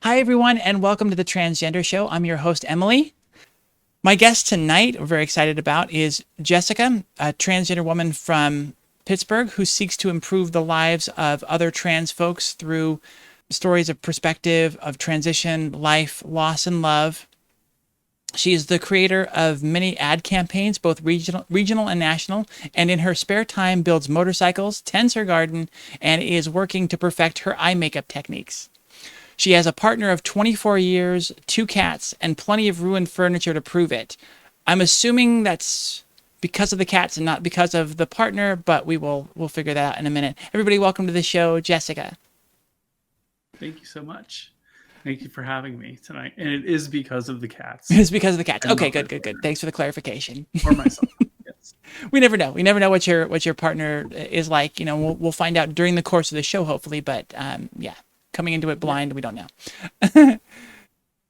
Hi, everyone, and welcome to the Transgender Show. I'm your host, Emily. My guest tonight, we're very excited about, is Jessika, a transgender woman from Pittsburgh who seeks to improve the lives of other trans folks through stories of perspective, of transition, life, loss, and love. She is the creator of many ad campaigns, both regional and national, and in her spare time builds motorcycles, tends her garden, and is working to perfect her eye makeup techniques. She has a partner of 24 years, 2 cats, and plenty of ruined furniture to prove it. I'm assuming that's because of the cats and not because of the partner, but we'll figure that out in a minute. Everybody, welcome to the show, Jessika. Thank you so much. Thank you for having me tonight. And it is because of the cats. It's because of the cats. Okay, good. Thanks for the clarification. Or myself. Yes. We never know. We never know what your partner is like. You know, we'll find out during the course of the show, hopefully. But yeah, coming into it blind, we don't know.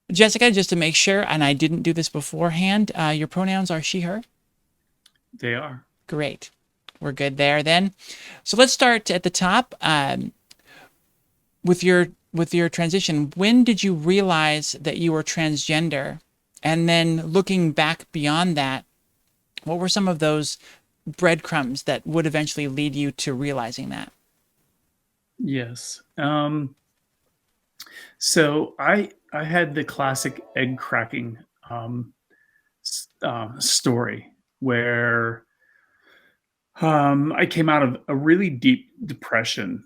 Jessika, just to make sure, and I didn't do this beforehand, your pronouns are she, her? They are. Great. We're good there then. So let's start at the top. With your transition, when did you realize that you were transgender? And then looking back beyond that, what were some of those breadcrumbs that would eventually lead you to realizing that? Yes. So I had the classic egg cracking story where I came out of a really deep depression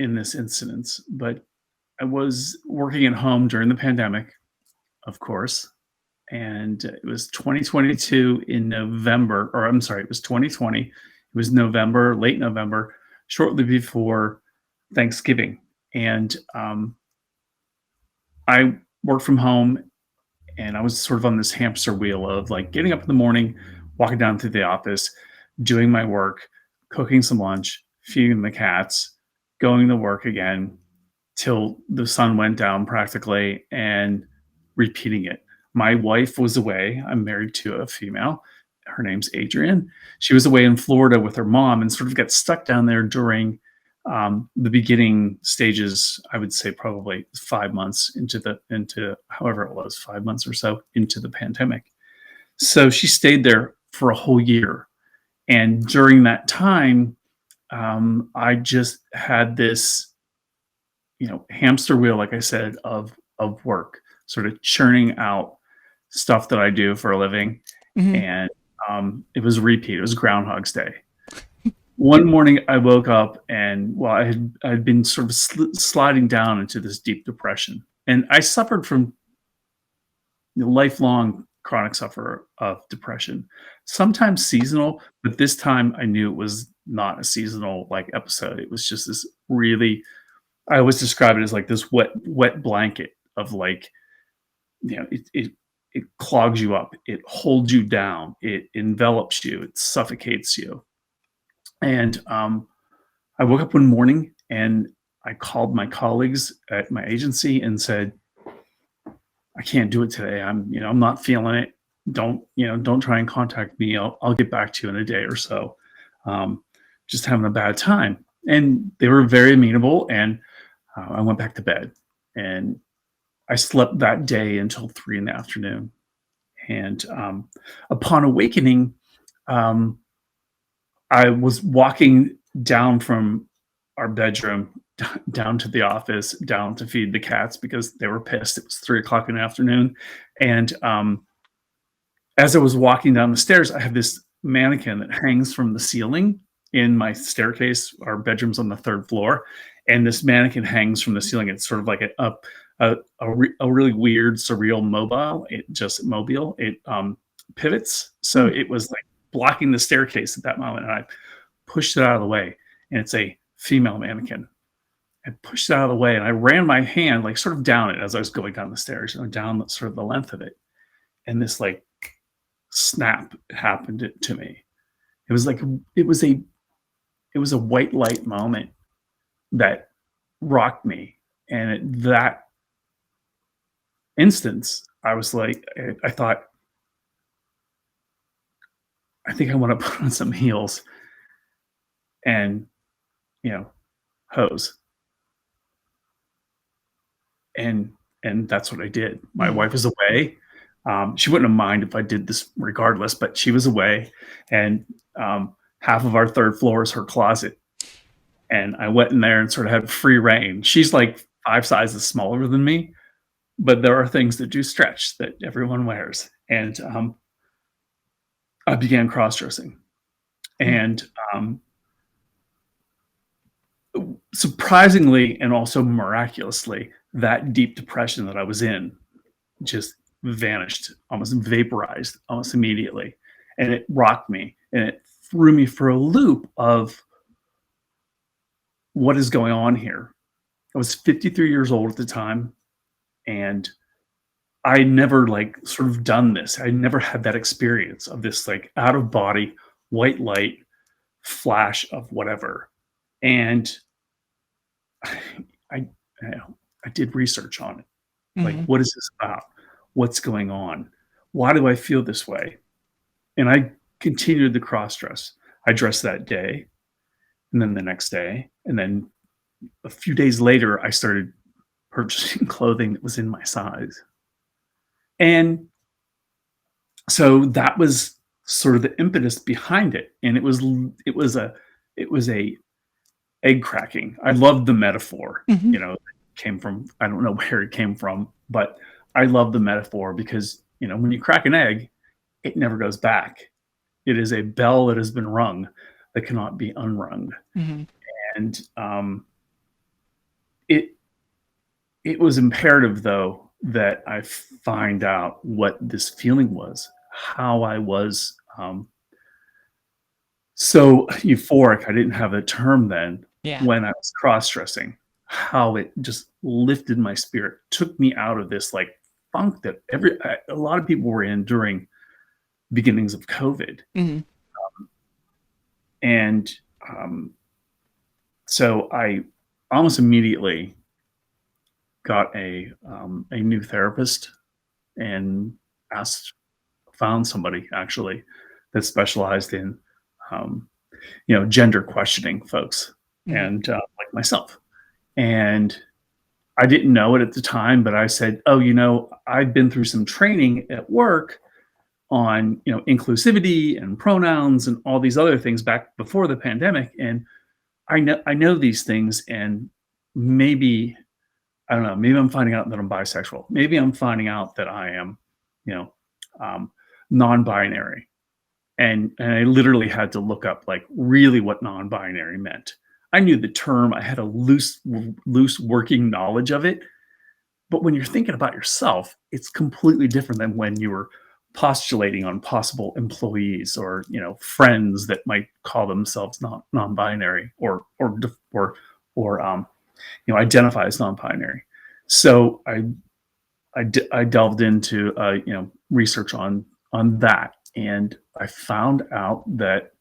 in this incident, but I was working at home during the pandemic, of course, and it was 2022 in November, or I'm sorry, it was 2020. It was November, late November, shortly before Thanksgiving. And I worked from home and I was sort of on this hamster wheel of like getting up in the morning, walking down to the office, doing my work, cooking some lunch, feeding the cats, going to work again till the sun went down practically and repeating it. My wife was away. I'm married to a female. Her name's Adrienne. She was away in Florida with her mom and sort of got stuck down there during the beginning stages. I would say probably 5 months into however it was, 5 months or so into the pandemic. So she stayed there for a whole year, and during that time, I just had this, hamster wheel, like I said, of work, sort of churning out stuff that I do for a living, Mm-hmm. and it was a repeat. It was Groundhog's Day. One morning, I woke up, and I'd been sort of sliding down into this deep depression, and I suffered from lifelong chronic suffer of depression, sometimes seasonal, but this time I knew it was not a seasonal like episode. It was just this really, I always describe it as like this wet blanket of like, it clogs you up, it holds you down, it envelops you, it suffocates you. And I woke up one morning and I called my colleagues at my agency and said, I can't do it today. I'm not feeling it. Don't try and contact me. I'll get back to you in a day or so. Just having a bad time. And they were very amenable. And I went back to bed and I slept that day until 3 in the afternoon. And upon awakening, I was walking down from our bedroom down to the office, down to feed the cats because they were pissed. It was 3 o'clock in the afternoon. And as I was walking down the stairs, I have this mannequin that hangs from the ceiling in my staircase. Our bedroom's on the 3rd floor. And this mannequin hangs from the ceiling. It's sort of like a really weird, surreal mobile. It pivots. So it was like blocking the staircase at that moment. And I pushed it out of the way. And it's a female mannequin. I pushed it out of the way and I ran my hand like sort of down it as I was going down the stairs, down sort of the length of it. And this like snap happened to me. It was like it was a white light moment that rocked me. And at that instance, I was like, I thought, I think I want to put on some heels and, hose. and that's what I did. My wife was away. She wouldn't have minded if I did this regardless, but she was away, and half of our third floor is her closet. And I went in there and sort of had free reign. She's like 5 sizes smaller than me, but there are things that do stretch that everyone wears. And I began cross dressing, and surprisingly and also miraculously, that deep depression that I was in just vanished, almost vaporized almost immediately. And it rocked me, and it threw me for a loop of what is going on here. I was 53 years old at the time, and I never like sort of done this. I never had that experience of this like out of body white light flash of whatever. And I, I did research on it. Like, what is this about? What's going on? Why do I feel this way? And I continued the cross dress. I dressed that day, and then the next day, and then a few days later, I started purchasing clothing that was in my size. And so that was sort of the impetus behind it. And it was a egg cracking. I loved the metaphor, it came from, I don't know where it came from, but I love the metaphor because, when you crack an egg, it never goes back. It is a bell that has been rung that cannot be unrung. And it was imperative, though, that I find out what this feeling was, how I was so euphoric. I didn't have a term then. When I was cross-dressing, how it just lifted my spirit, took me out of this like funk that a lot of people were in during beginnings of COVID. And so I almost immediately got a new therapist and found somebody actually that specialized in gender questioning folks, and like myself. And I didn't know it at the time, but I said, I've been through some training at work on inclusivity and pronouns and all these other things back before the pandemic, and I know these things, and maybe I don't know, maybe I'm finding out that I'm bisexual, maybe I'm finding out that I am non-binary. And I literally had to look up like really what non-binary meant. I knew the term, I had a loose working knowledge of it, but when you're thinking about yourself, it's completely different than when you were postulating on possible employees or friends that might call themselves non-binary or identify as non-binary. So I delved into research on that, and I found out that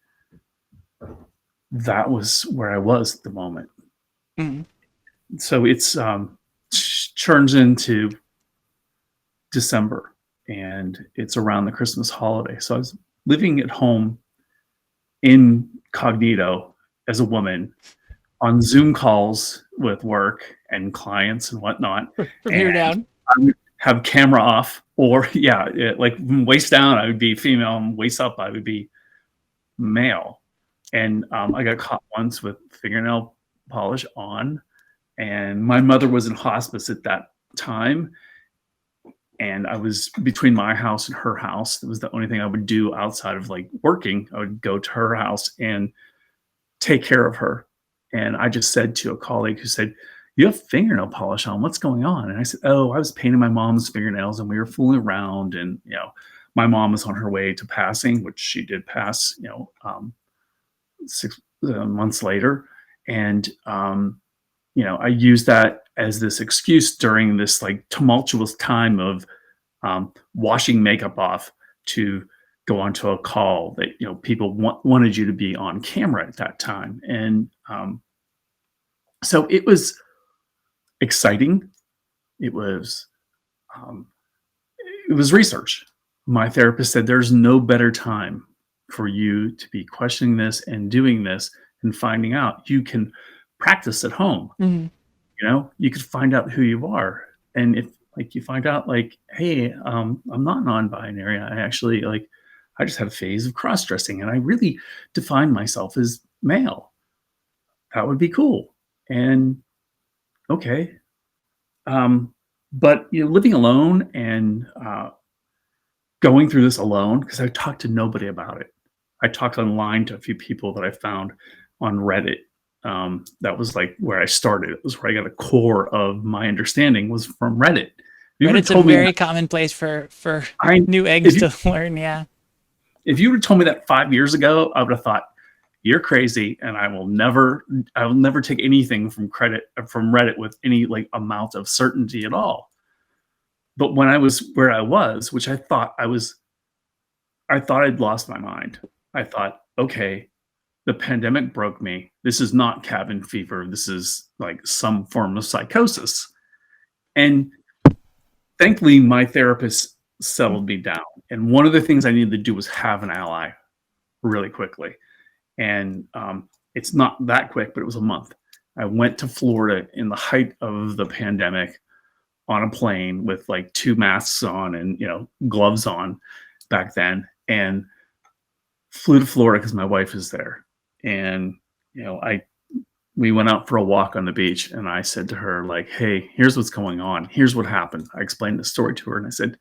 was where I was at the moment. So it's turns into December, and it's around the Christmas holiday. So I was living at home incognito as a woman on Zoom calls with work and clients and whatnot. From here down. I would have camera off, or like waist down, I would be female, and waist up, I would be male. And I got caught once with fingernail polish on, and my mother was in hospice at that time. And I was between my house and her house. It was the only thing I would do outside of like working. I would go to her house and take care of her. And I just said to a colleague who said, "You have fingernail polish on. What's going on?" And I said, "Oh, I was painting my mom's fingernails, and we were fooling around. And my mom was on her way to passing, which she did pass, 6 months later. And I used that as this excuse during this like tumultuous time of washing makeup off to go onto a call that people wanted you to be on camera at that time." And so it was exciting. It was research. My therapist said there's no better time for you to be questioning this and doing this and finding out. You can practice at home. You could find out who you are. And if like you find out like, hey, I'm not non-binary. I actually like I just had a phase of cross-dressing and I really define myself as male. That would be cool. And okay. Um, but you know, living alone and going through this alone, because I talked to nobody about it. I talked online to a few people that I found on Reddit. That was like where I started. It was where I got a core of my understanding was from Reddit. If you would have Reddit's a told me that, very common place for I new eggs if you to learn. Yeah. if you would have told me that 5 years ago, I would have thought you're crazy, and I will never take anything from Reddit with any like amount of certainty at all. But when I was where I was, which I thought I'd lost my mind. I thought, okay, the pandemic broke me. This is not cabin fever. This is like some form of psychosis. And thankfully, my therapist settled me down. And one of the things I needed to do was have an ally really quickly. And it's not that quick, but it was a month. I went to Florida in the height of the pandemic on a plane with like 2 masks on and gloves on back then, and flew to Florida because my wife is there. And I we went out for a walk on the beach, and I said to her like, "Hey, here's what's going on. Here's what happened." I explained the story to her, and I said,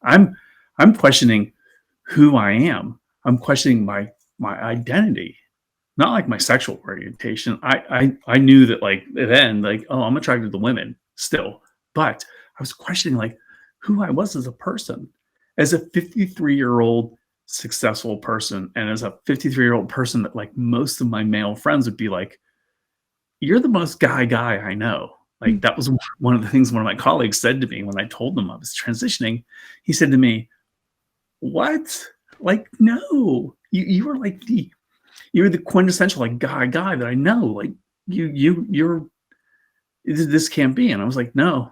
"I'm I'm questioning who I am. I'm questioning my identity, not like my sexual orientation. I knew that like then like oh I'm attracted to women still, but I was questioning like who I was as a person, as a 53-year-old successful person, and as a 53-year-old person that like most of my male friends would be like, you're the most guy I know. Like that was one of the things one of my colleagues said to me when I told them I was transitioning. He said to me, "What? Like no, you were like you're the quintessential like guy that I know. Like you're this can't be." And I was like, "No,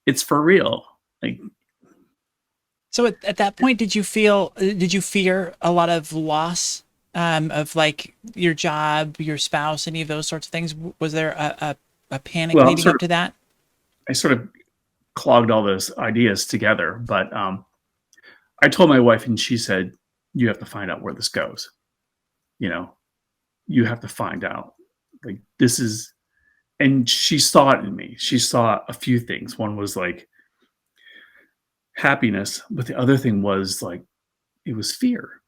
it's for real." Like So at that point, did you fear a lot of loss of like your job, your spouse, any of those sorts of things? Was there a panic well, leading up to that? I sort of clogged all those ideas together, but I told my wife, and she said, "You have to find out where this goes. You know, you have to find out. Like this is." And she saw it in me. She saw a few things. One was like happiness, but the other thing was like it was fear.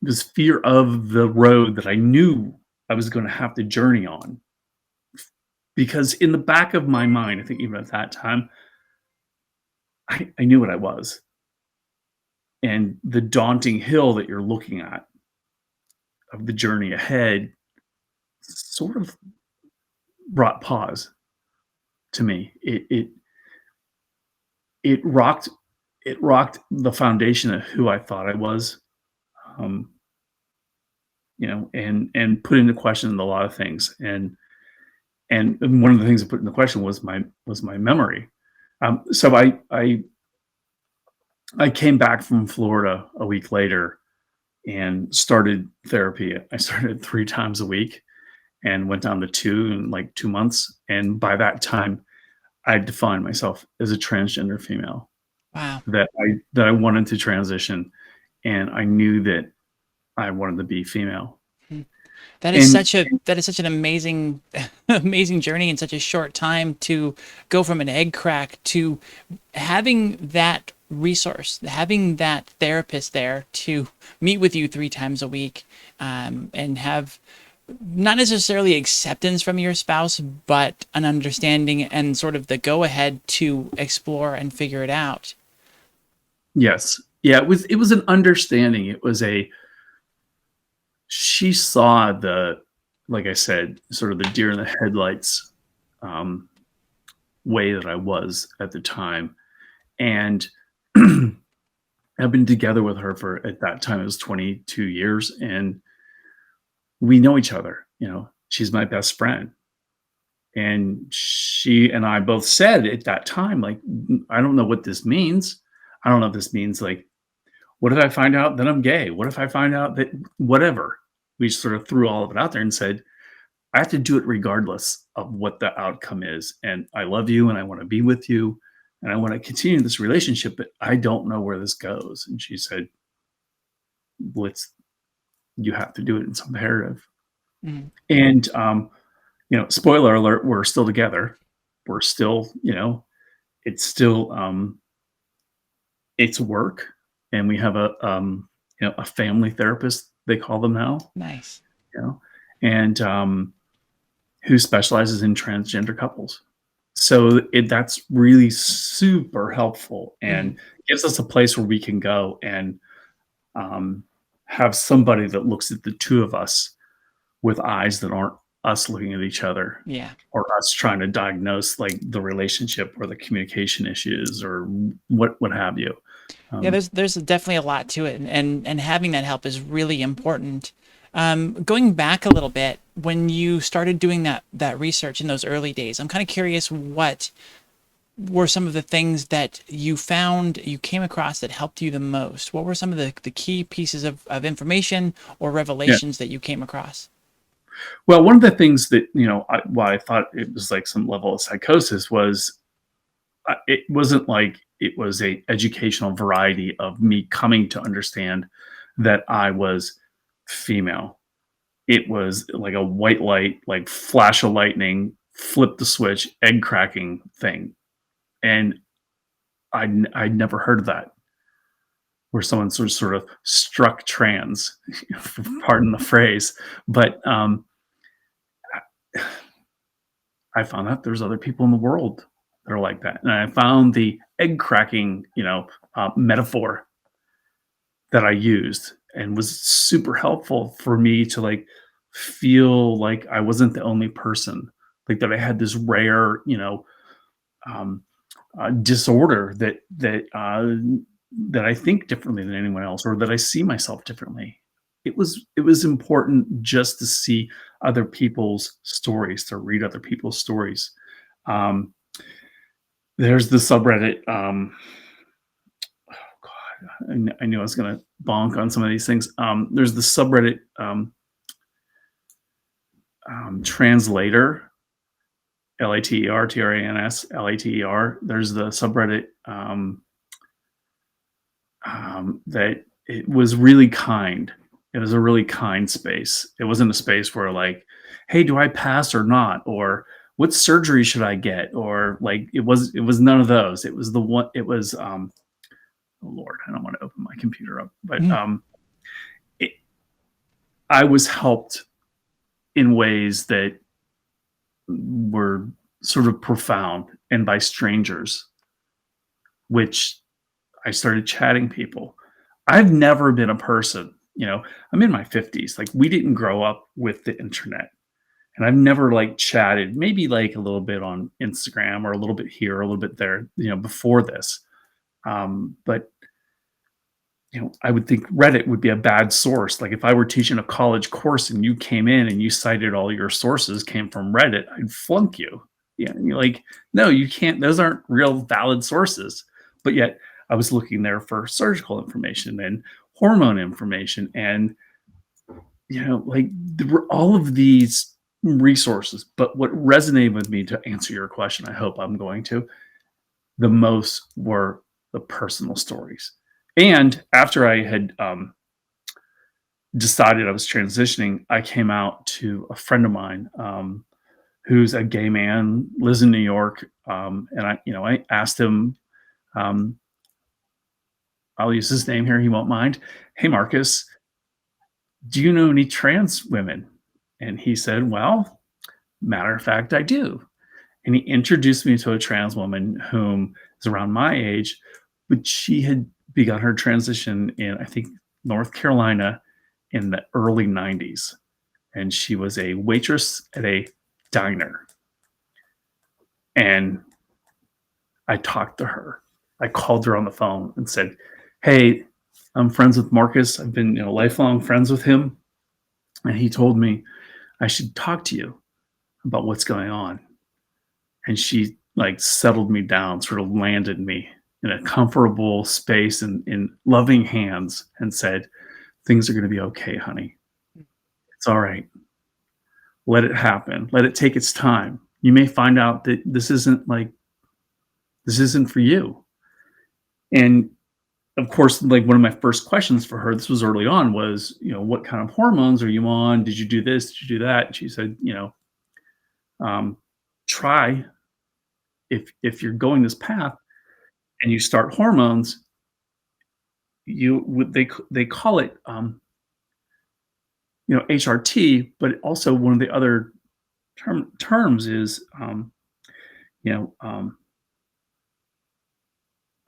It was fear of the road that I knew I was going to have to journey on. Because in the back of my mind, I think even at that time, I knew what I was. And the daunting hill that you're looking at of the journey ahead sort of brought pause to me. It rocked the foundation of who I thought I was, um, and put into question a lot of things. And one of the things I put into question was my memory. So I came back from Florida a week later and started therapy. I started 3 times a week and went down to 2 in like 2 months. And by that time, I defined myself as a transgender female, Wow. that I wanted to transition, and I knew that I wanted to be female. And That is such an amazing amazing journey in such a short time to go from an egg crack to having that resource, having that therapist there to meet with you 3 times a week, and have not necessarily acceptance from your spouse, but an understanding and sort of the go ahead to explore and figure it out. yes, yeah, it was an understanding. It was a she saw the like I said, sort of the deer in the headlights um, way that I was at the time, and I've been together with her for at that time it was 22 years, and we know each other. She's my best friend, and she and I both said at that time, like, I don't know what this means. I don't know if this means like, what if I find out that I'm gay? What if I find out that whatever? We sort of threw all of it out there and said, I have to do it regardless of what the outcome is. And I love you and I want to be with you and I want to continue this relationship, but I don't know where this goes. And she said, well, you have to do it. It's imperative. Mm. And, spoiler alert, we're still together. We're still, it's still, it's work. And we have a family therapist, they call them now, Nice. and, who specializes in transgender couples. So that's really super helpful and gives us a place where we can go and have somebody that looks at the two of us with eyes that aren't us looking at each other Yeah. or us trying to diagnose like the relationship or the communication issues or what have you. Yeah, there's definitely a lot to it, and having that help is really important. Going back a little bit, when you started doing that research in those early days, I'm kind of curious what were some of the things that you found, you came across that helped you the most? What were some of the key pieces of information or revelations that you came across? Well, one of the things that, why I thought it was like some level of psychosis was it wasn't like it was a educational variety of me coming to understand that I was female. It was like a white light, like flash of lightning, flip the switch, egg cracking thing. And I'd never heard of that, where someone sort of struck trans, pardon the phrase. But I found out there's other people in the world that are like that. And I found the egg cracking, metaphor that I used and was super helpful for me to like feel like I wasn't the only person, like that I had this rare, um, disorder that I think differently than anyone else, or that I see myself differently. It was important just to see other people's stories, to read other people's stories. Um, there's the subreddit. Oh God, I knew I was going to bonk on some of these things. There's the subreddit translator, LATER, TRANS, LATER. There's the subreddit that it was really kind. It was a really kind space. It wasn't a space where like, hey, do I pass or not? Or what surgery should I get? Or like it was none of those. It was the one, it was oh Lord, I don't want to open my computer up, but it, I was helped in ways that were sort of profound and by strangers, which I started chatting people. I've never been a person, I'm in my 50s. Like we didn't grow up with the internet. And I've never like chatted, maybe like a little bit on Instagram or a little bit here, or a little bit there, before this. But I would think Reddit would be a bad source. Like if I were teaching a college course and you came in and you cited all your sources came from Reddit, I'd flunk you. Yeah, and you're like, no, you can't. Those aren't real valid sources. But yet I was looking there for surgical information and hormone information, and like there were all of these resources. But what resonated with me, to answer your question, I hope I'm going to, the most were the personal stories. And after I had decided I was transitioning, I came out to a friend of mine who's a gay man, lives in New York, and I asked him, I'll use his name here, he won't mind. Hey, Marcus, do you know any trans women? And he said, well, matter of fact, I do. And he introduced me to a trans woman whom is around my age, but she had begun her transition in, I think, North Carolina in the early 90s. And she was a waitress at a diner. And I talked to her. I called her on the phone and said, hey, I'm friends with Marcus. I've been lifelong friends with him. And he told me I should talk to you about what's going on. And she like settled me down, sort of landed me in a comfortable space and in loving hands and said, things are going to be okay, honey. It's all right. Let it happen. Let it take its time. You may find out that this isn't for you. And of course, like one of my first questions for her, this was early on, was, what kind of hormones are you on? Did you do this? Did you do that? And she said, um, try, if you're going this path and you start hormones, they call it, HRT, but also one of the other terms is, you know, um,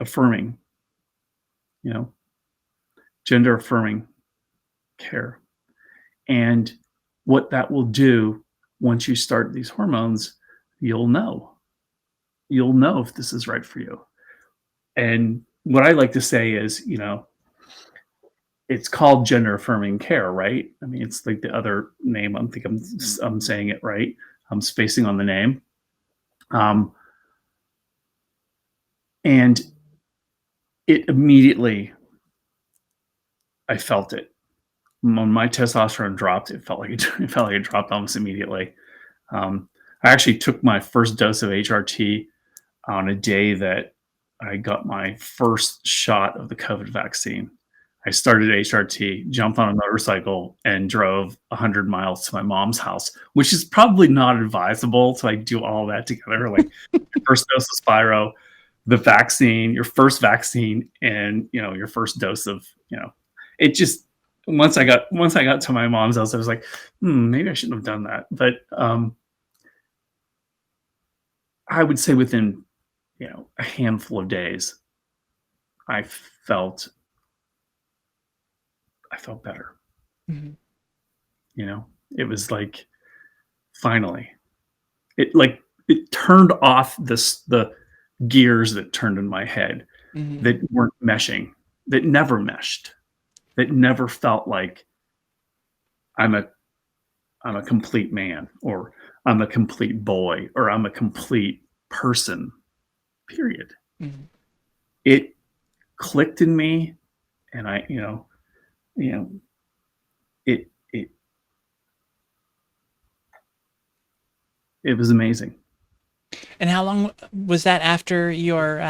affirming, you know, gender affirming care. And what that will do once you start these hormones, you'll know. You'll know if this is right for you. And what I like to say is, it's called gender affirming care, right? I mean, it's like the other name. I'm saying it right. I'm spacing on the name. And it immediately, I felt it. When my testosterone dropped, it felt like it dropped almost immediately. I actually took my first dose of HRT on a day that I got my first shot of the COVID vaccine. I started HRT, jumped on a motorcycle, and drove 100 miles to my mom's house, which is probably not advisable to like do all that together. Like your first dose of Spiro, the vaccine, your first vaccine, and your first dose of it just once I got to my mom's house, I was like, maybe I shouldn't have done that. But I would say within a handful of days, I felt better. Mm-hmm. It was like finally, it turned off the gears that turned in my head Mm-hmm. that weren't meshing, that never meshed, that never felt like I'm a complete man, or I'm a complete boy, or I'm a complete person, period. Mm-hmm. It clicked in me, and it it was amazing. And how long was that after your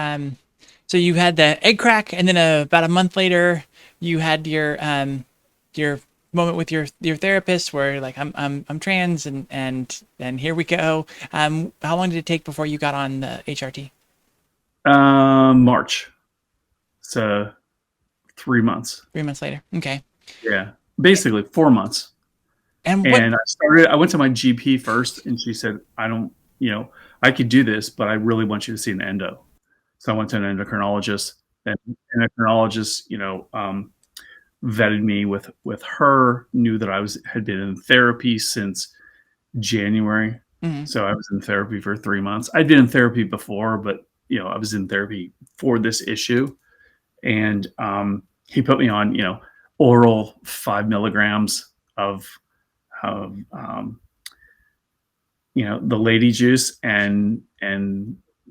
so you had the egg crack, and then about a month later you had your moment with your therapist where you're like, I'm trans, and here we go. How long did it take before you got on the HRT? March. So 3 months. 3 months later. Okay. Yeah. Basically 4 months. And what? And I went to my GP first, and she said, I could do this, but I really want you to see an endo. So I went to an endocrinologist, and endocrinologist, vetted me with her, knew that I had been in therapy since January. Mm-hmm. So I was in therapy for 3 months. I'd been in therapy before, but I was in therapy for this issue. And he put me on, oral 5 milligrams of the lady juice, and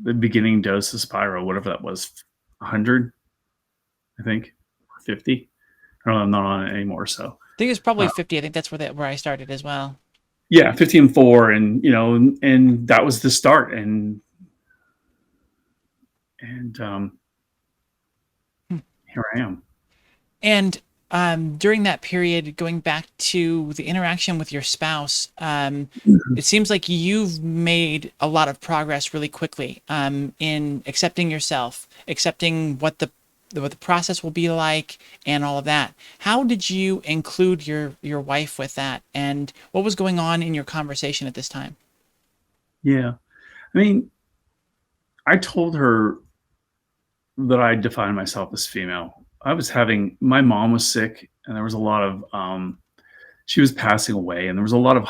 the beginning dose of Spiro, whatever that was, 100, I think, or 50. I don't know. I'm not on it anymore. So I think it was probably 50. I think that's where I started as well. Yeah, 50 and 4, and and that was the start, and here I am. And during that period, going back to the interaction with your spouse, it seems like you've made a lot of progress really quickly in accepting yourself, accepting what the process will be like, and all of that. How did you include your wife with that, and what was going on in your conversation at this time? Yeah, I mean, I told her that I define myself as female. My mom was sick, and there was a lot of she was passing away, and there was a lot of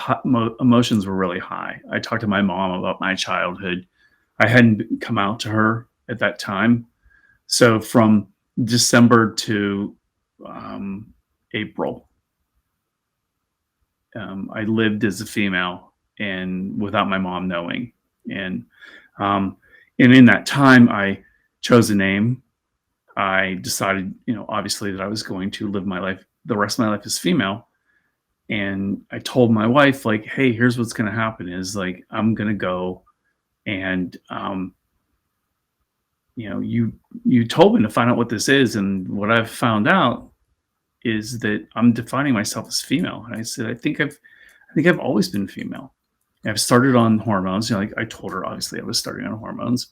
emotions were really high. I talked to my mom about my childhood. I hadn't come out to her at that time. So from December to April, I lived as a female, and without my mom knowing. And in that time, I chose a name. I decided, obviously, that I was going to live my life, the rest of my life, as female. And I told my wife, like, hey, here's what's going to happen is like, I'm going to go and, you told me to find out what this is. And what I've found out is that I'm defining myself as female. And I said, I think I've always been female. And I've started on hormones. Like I told her, obviously I was starting on hormones.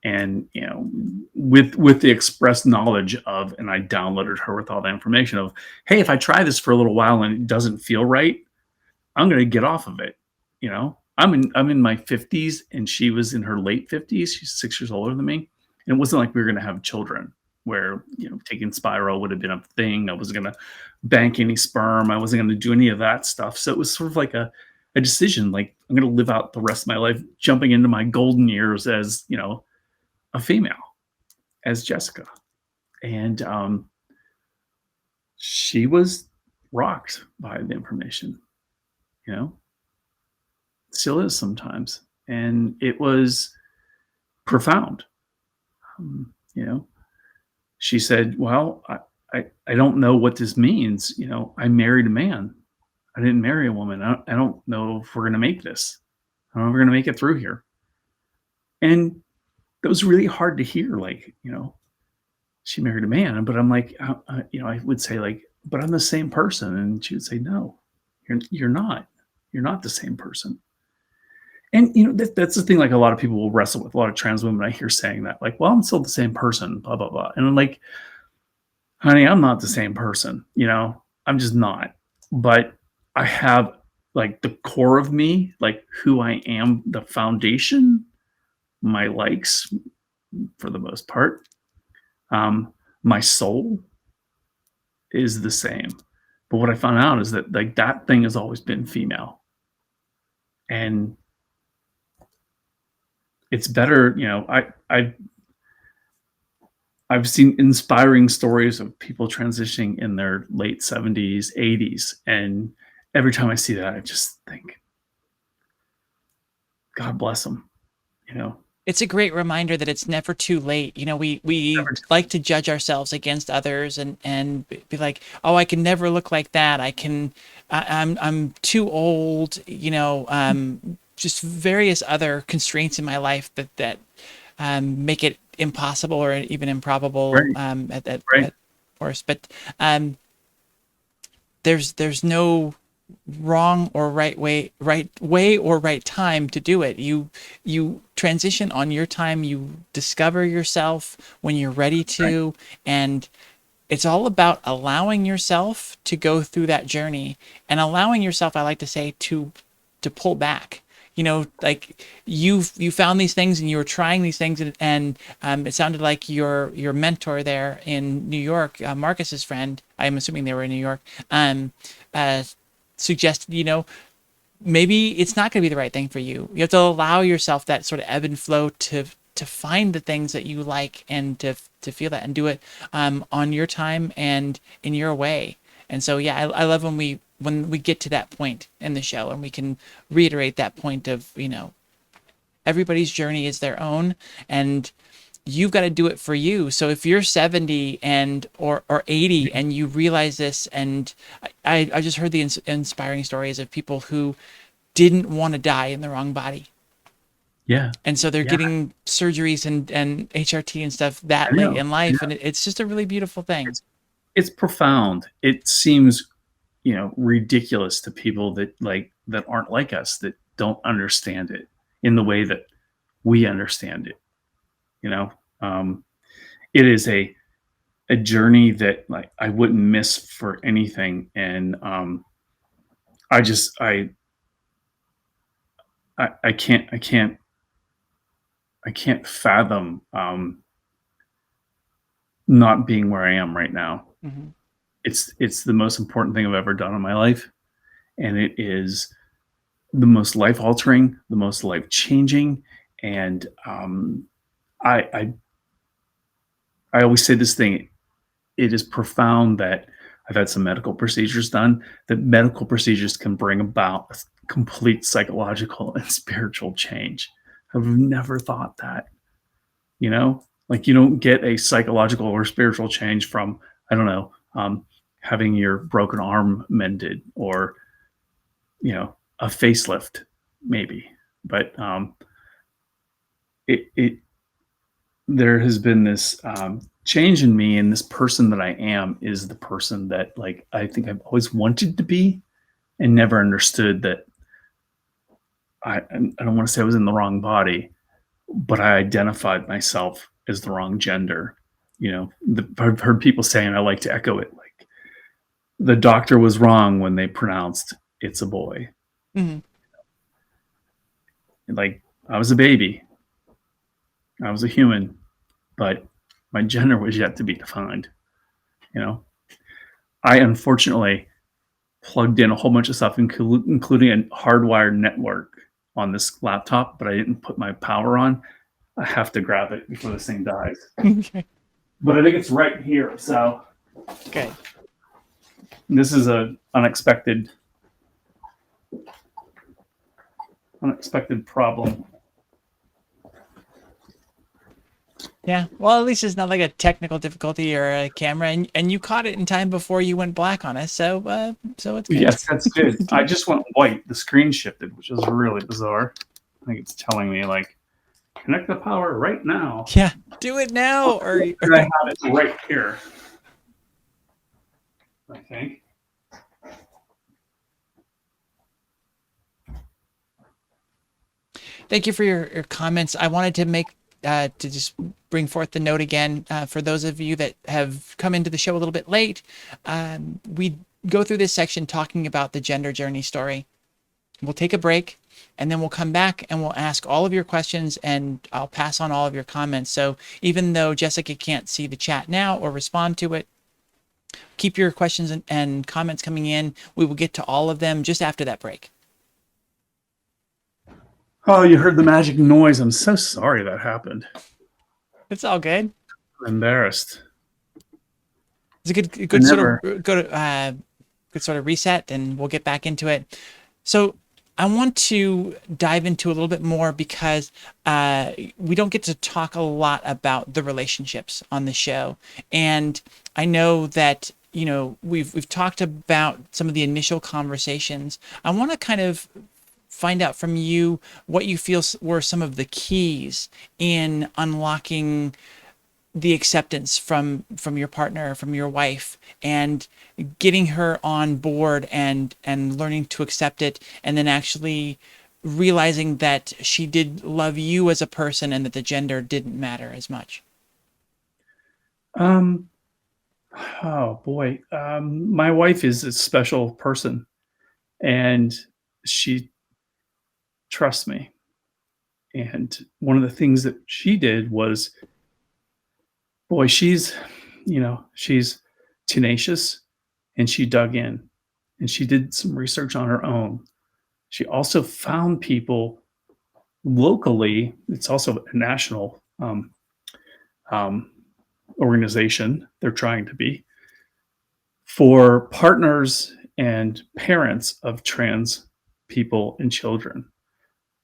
And with the express knowledge of, and I downloaded her with all the information of, hey, if I try this for a little while and it doesn't feel right, I'm going to get off of it. I'm in my 50s and she was in her late 50s. She's 6 years older than me. And it wasn't like we were going to have children where, taking Spiral would have been a thing. I wasn't going to bank any sperm. I wasn't going to do any of that stuff. So it was sort of like a decision. Like I'm going to live out the rest of my life jumping into my golden years as, a female, as Jessika. And she was rocked by the information, you know, still is sometimes. And it was profound. You know, she said, well, I don't know what this means. I married a man. I didn't marry a woman. I don't know if we're going to make this. I don't know if we're going to make it through here. And that was really hard to hear. Like, she married a man, but I'm like, I would say like, but I'm the same person. And she would say, no, you're not. You're not the same person. And that's the thing. Like a lot of people will wrestle with. A lot of trans women I hear saying that, like, well, I'm still the same person, blah blah blah. And I'm like, honey, I'm not the same person. I'm just not. But I have like the core of me, like who I am, the foundation, my likes, for the most part. My soul is the same. But what I found out is that like that thing has always been female. And it's better, I've seen inspiring stories of people transitioning in their late 70s, 80s. And every time I see that, I just think, God bless them, It's a great reminder that it's never too late. We like to judge ourselves against others and be like, oh, I can never look like that. I'm too old. Just various other constraints in my life that make it impossible or even improbable Right. at Right. worst. But there's no wrong or right way or right time to do it. You transition on your time. You discover yourself when you're ready to, Right. and it's all about allowing yourself to go through that journey and allowing yourself, I like to say, to pull back. Like you found these things and you were trying these things, and it sounded like your mentor there in New York, Marcus's friend, I'm assuming they were in New York, uh, suggested, maybe it's not going to be the right thing for you. You have to allow yourself that sort of ebb and flow to find the things that you like and to feel that and do it on your time and in your way. And so, yeah, I love when we get to that point in the show and we can reiterate that point of, everybody's journey is their own and you've got to do it for you. So if you're 70 and or 80 and you realize this, and I just heard the inspiring stories of people who didn't want to die in the wrong body. Yeah. And so they're Yeah. getting surgeries and HRT and stuff that I late know. in life. And it's just a really beautiful thing. It's profound. It seems, ridiculous to people that aren't like us, that don't understand it in the way that we understand it. It is a journey that like I wouldn't miss for anything. And I just I can't fathom not being where I am right now. Mm-hmm. It's the most important thing I've ever done in my life, and it is the most life altering, the most life changing. And I always say this thing. It is profound that I've had some medical procedures done. That medical procedures can bring about a complete psychological and spiritual change. I've never thought that. Like you don't get a psychological or spiritual change from, I don't know, having your broken arm mended, or a facelift maybe. But it there has been this change in me, and this person that I am is the person that, like, I think I've always wanted to be, and never understood that I don't want to say I was in the wrong body, but I identified myself as the wrong gender. I've heard people say, and I like to echo it, like, the doctor was wrong when they pronounced it's a boy. Mm-hmm. Like, I was a baby, I was a human, but my gender was yet to be defined. I unfortunately plugged in a whole bunch of stuff, including a hardwired network on this laptop, but I didn't put my power on. I have to grab it before this thing dies. Okay. But I think it's right here. So Okay. This is an unexpected problem. Yeah. Well, at least it's not like a technical difficulty or a camera, and you caught it in time before you went black on us. So it's good. Yes, that's good. I just went white. The screen shifted, which is really bizarre. I think it's telling me, like, connect the power right now. Yeah. Do it now. I have it right here, I think. Thank you for your comments. I wanted to make to just bring forth the note again for those of you that have come into the show a little bit late. We go through this section talking about the gender journey story. We'll take a break, and then we'll come back and we'll ask all of your questions, and I'll pass on all of your comments. So even though Jessika can't see the chat now or respond to it, keep your questions and comments coming in. We will get to all of them just after that break. Oh, you heard the magic noise. I'm so sorry that happened. It's all good. I'm embarrassed. It's a good sort of reset, and we'll get back into it. So I want to dive into a little bit more because we don't get to talk a lot about the relationships on the show, and I know that we've talked about some of the initial conversations. I want to kind of find out from you what you feel were some of the keys in unlocking the acceptance from your partner, from your wife, and getting her on board and learning to accept it, and then actually realizing that she did love you as a person and that the gender didn't matter as much. Oh boy. My wife is a special person, and she trusts me. And one of the things that she did was, boy, she's tenacious, and she dug in, and she did some research on her own. She also found people locally. It's also a national organization. They're trying to be, for partners and parents of trans people and children,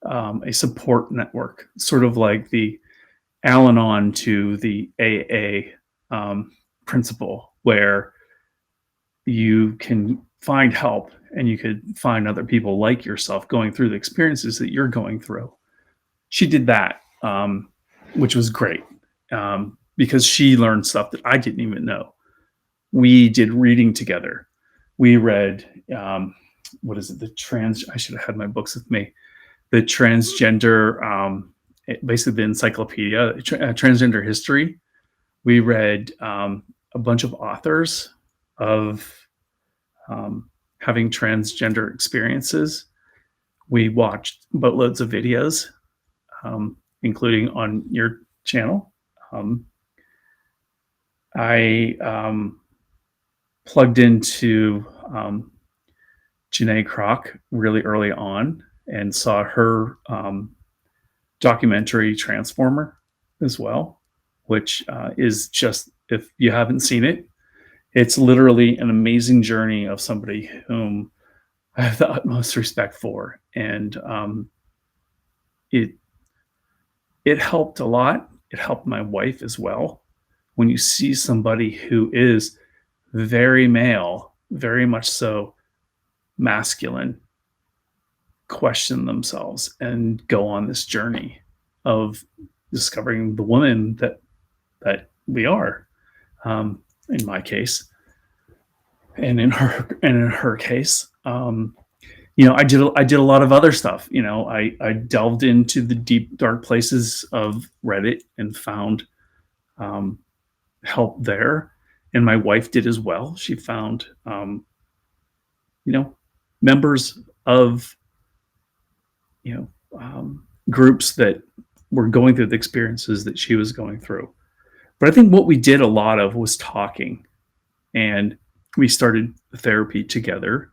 a support network, sort of like the Al-Anon to the AA principle, where you can find help and you could find other people like yourself going through the experiences that you're going through. She did that, which was great, because she learned stuff that I didn't even know. We did reading together. We read, what is it? I should have had my books with me. The Transgender, basically the encyclopedia, Transgender history. We read a bunch of authors of having transgender experiences. We watched boatloads of videos, including on your channel. I plugged into Janene Kroc really early on and saw her documentary Transformer as well, which is just, if you haven't seen it, it's literally an amazing journey of somebody whom I have the utmost respect for. And it helped a lot. It helped my wife as well. When you see somebody who is very male, very much so masculine, question themselves and go on this journey of discovering the woman that we are. In my case, and in her case, I did a lot of other stuff. I delved into the deep dark places of Reddit and found um, help there, and my wife did as well. She found you know members of you know groups that were going through the experiences that she was going through. But I think what we did a lot of was talking, and we started therapy together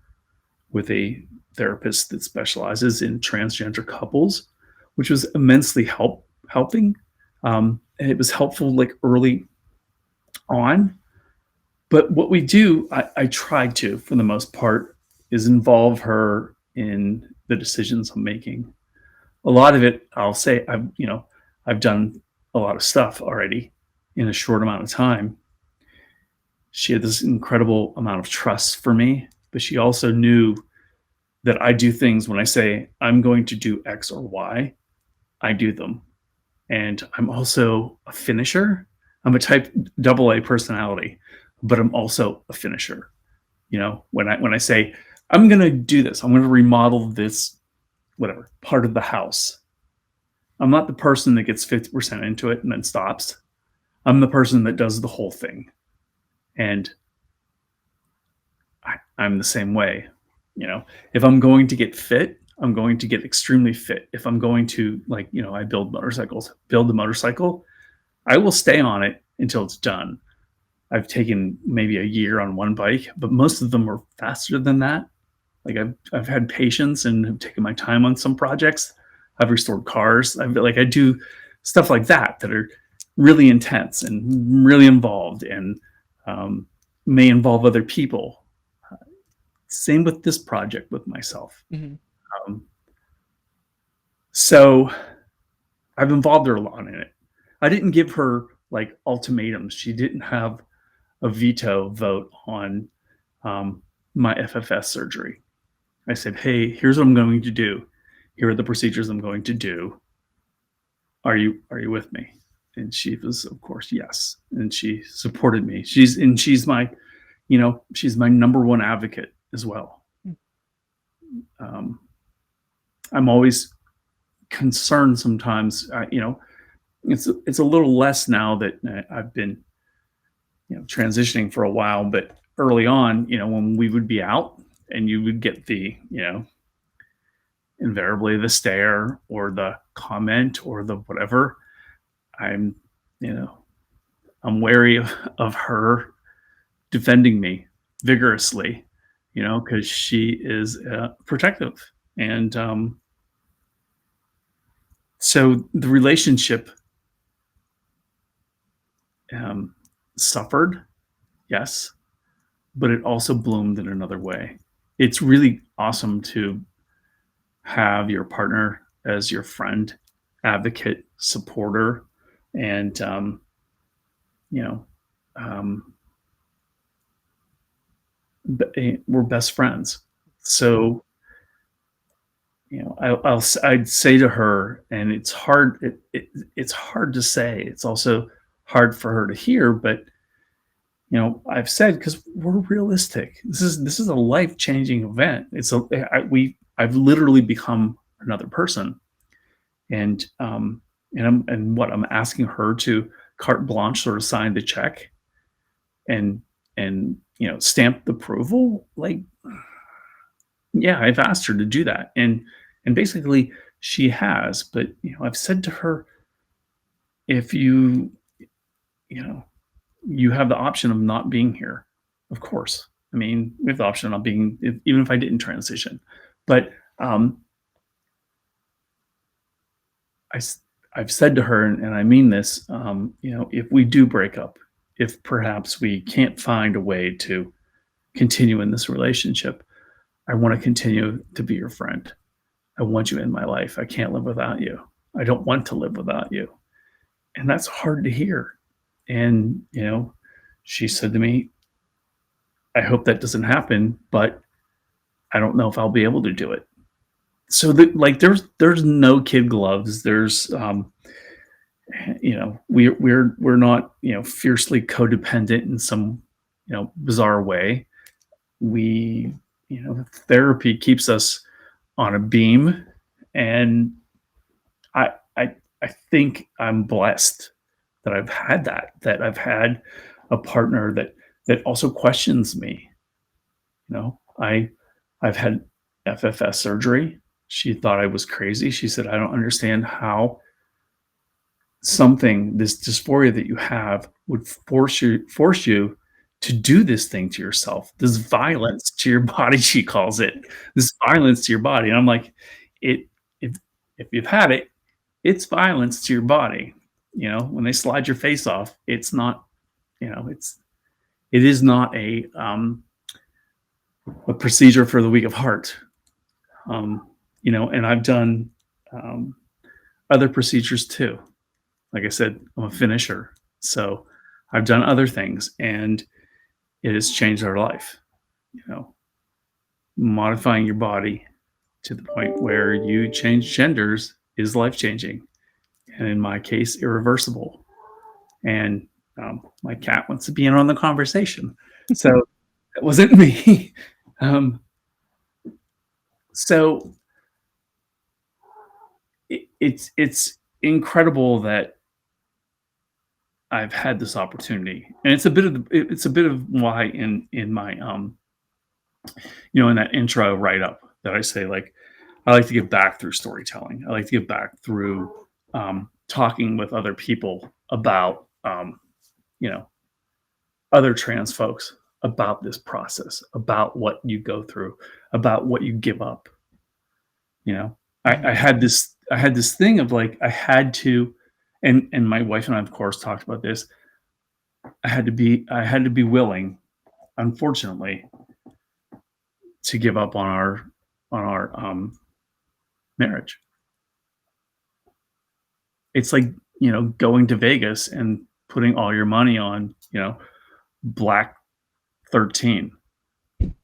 with a therapist that specializes in transgender couples, which was immensely helping. And it was helpful like early on. But what we do, I try to, for the most part, is involve her in the decisions I'm making. A lot of it, I'll say, I've done a lot of stuff already in a short amount of time. She had this incredible amount of trust for me, but she also knew that I do things when I say I'm going to do X or Y, I do them. And I'm also a finisher. I'm a type AA personality, but I'm also a finisher. When I say I'm going to do this, I'm going to remodel this whatever part of the house. I'm not the person that gets 50% into it and then stops. I'm the person that does the whole thing. And I'm the same way. If I'm going to get fit, I'm going to get extremely fit. If I'm going to, I build the motorcycle, I will stay on it until it's done. I've taken maybe a year on one bike, but most of them are faster than that. Like I've had patience and have taken my time on some projects. I've restored cars. I do stuff like that are really intense and really involved, and may involve other people. Same with this project with myself. Mm-hmm. So I've involved her a lot in it. I didn't give her like ultimatums. She didn't have a veto vote on my FFS surgery. I said, hey, here's what I'm going to do. Here are the procedures I'm going to do. Are you with me? And she was, of course, yes. And she supported me. She's my number one advocate as well. I'm always concerned sometimes. It's a little less now that I've been transitioning for a while, but early on, when we would be out and you would get the invariably the stare or the comment or the whatever, I'm wary of her defending me vigorously, because she is protective. And so the relationship suffered, yes, but it also bloomed in another way. It's really awesome to have your partner as your friend, advocate, supporter, and we're best friends. So I'd say to her, and it's hard. It's hard to say. It's also hard for her to hear. But I've said, because we're realistic. This is a life-changing event. I've literally become another person, and I'm asking her to carte blanche, sort of sign the check, and stamp the approval. Like, yeah, I've asked her to do that, and basically she has. But I've said to her, if you have the option of not being here, of course. I mean, we have the option of being, even if I didn't transition. But I've said to her, and I mean this, if we do break up, if perhaps we can't find a way to continue in this relationship, I want to continue to be your friend. I want you in my life. I can't live without you. I don't want to live without you. And that's hard to hear. And, she said to me, I hope that doesn't happen, but I don't know if I'll be able to do it. So like there's no kid gloves. There's we're not, fiercely codependent in some, bizarre way. We, therapy keeps us on a beam, and I I I think I'm blessed that I've had a partner that also questions me. I've had FFS surgery. She thought I was crazy. She said, I don't understand how this dysphoria that you have would force you to do this thing to yourself, this violence to your body, she calls it, this violence to your body. And I'm like, it if you've had it, it's violence to your body. When they slide your face off, it's not, it is not a procedure for the weak of heart. And I've done other procedures too. Like I said, I'm a finisher. So I've done other things, and it has changed our life. Modifying your body to the point where you change genders is life changing. And in my case, irreversible. And my cat wants to be in on the conversation. So it wasn't me. So it's incredible that I've had this opportunity, and it's a bit of why in my in that intro write up that I say, like, I like to give back through storytelling. I like to give back through talking with other people about other trans folks about this process, about what you go through, about what you give up. I had this thing of, like, I had to, and my wife and I, of course, talked about this. I had to be willing, unfortunately, to give up on our marriage. It's like, going to Vegas and putting all your money on, Black 13. And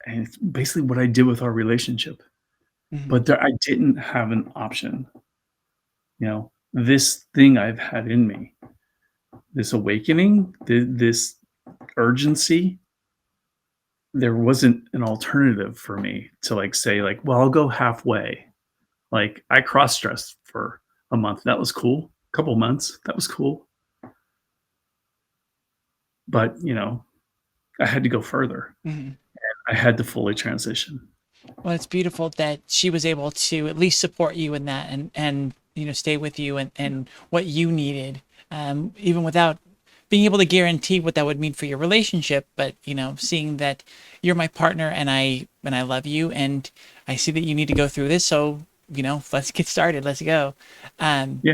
it's basically what I did with our relationship. Mhm. But I didn't have an option. This thing I've had in me, this awakening, this urgency, there wasn't an alternative for me to, like, say, like, well, I'll go halfway. Like, I cross-dressed for a month. That was cool. A couple months. That was cool. But, I had to go further. Mhm. I had to fully transition. Well, it's beautiful that she was able to at least support you in that, and stay with you and what you needed, even without being able to guarantee what that would mean for your relationship. But seeing that you're my partner, and I love you, and I see that you need to go through this, so let's get started. Let's go. Um, Yeah.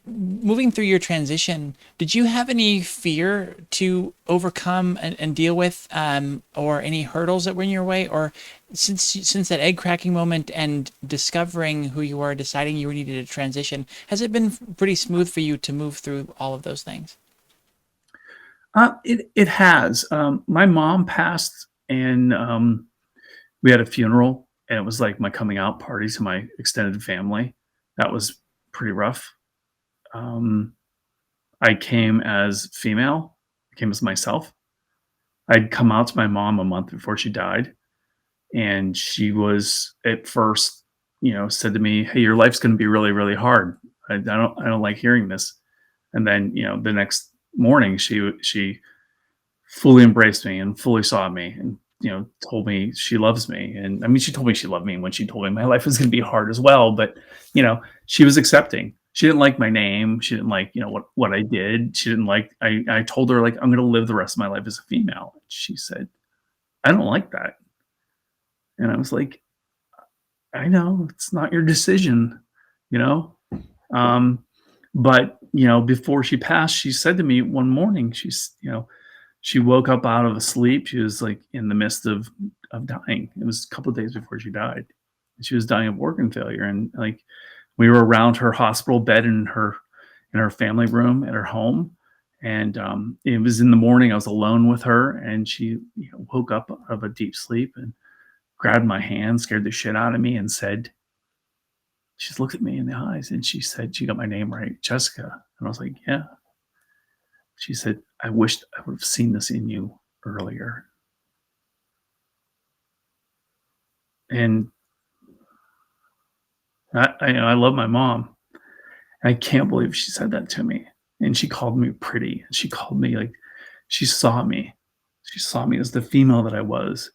Moving through your transition, did you have any fear to overcome and deal with, or any hurdles that were in your way? Or since that egg cracking moment and discovering who you were, deciding you needed to transition, has it been pretty smooth for you to move through all of those things? It has. My mom passed, and we had a funeral, and it was like my coming out party to my extended family. That was pretty rough. I came as female. I came as myself. I'd come out to my mom a month before she died, and she was at first, said to me, "Hey, your life's going to be really, really hard. I don't like hearing this." And then, the next morning, she fully embraced me and fully saw me, and told me she loves me. And I mean, she told me she loved me when she told me my life was going to be hard as well. But she was accepting. She didn't like my name. She didn't like what I did. She didn't like. I told her, like, I'm going to live the rest of my life as a female. She said, I don't like that. And I was like, I know it's not your decision, you know. But before she passed, she said to me one morning, she woke up out of a sleep. She was, like, in the midst of dying. It was a couple of days before she died. She was dying of organ failure, and, like, we were around her hospital bed in her family room at her home, And it was in the morning. I was alone with her, and she woke up out of a deep sleep and grabbed my hand, scared the shit out of me, and said, she just looked at me in the eyes and she said, she got my name right, Jessica. And I was like, yeah. She said, I wished I would have seen this in you earlier. And I love my mom. I can't believe she said that to me. And she called me pretty. She called me like, she saw me. She saw me as the female that I was.